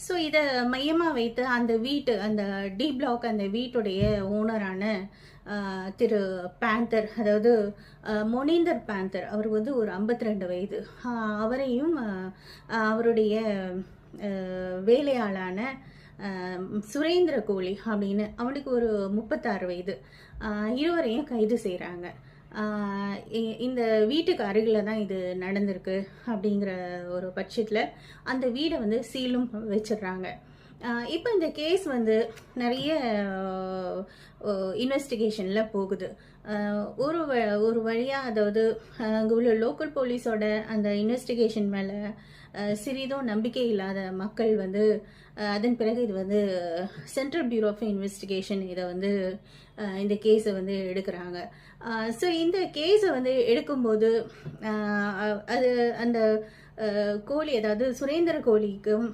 So இதை மையமாக வைத்து அந்த டி பிளாக் அந்த வீட்டுடைய ஓனரான திரு பேந்தர், அதாவது மொனீந்தர் பேந்தர், அவர் வந்து ஒரு 52 வயது. அவரையும் அவருடைய வேலையாளான சுரேந்திர கோலி அப்படின்னு அவனுக்கு ஒரு 36 வயது, இருவரையும் கைது செய்கிறாங்க. இந்த வீட்டுக்கு அருகில் தான் இது நடந்திருக்கு. அப்படிங்கிற ஒரு பட்சத்தில் அந்த வீடை வந்து சீலும் வச்சிடுறாங்க. இப்போ இந்த கேஸ் வந்து நிறைய இன்வெஸ்டிகேஷனில் போகுது. ஒரு வழியாக, அதாவது அங்கே உள்ள லோக்கல் போலீஸோட அந்த இன்வெஸ்டிகேஷன் மேலே சிறிதும் நம்பிக்கை இல்லாத மக்கள் வந்து அதன் பிறகு இது வந்து சென்ட்ரல் பியூரோ ஆஃப் இன்வெஸ்டிகேஷன் இதை வந்து இந்த கேஸை வந்து எடுக்கிறாங்க. ஸோ இந்த கேஸை வந்து எடுக்கும்போது அது அந்த கோலி, அதாவது சுரேந்திர கோலிக்கும்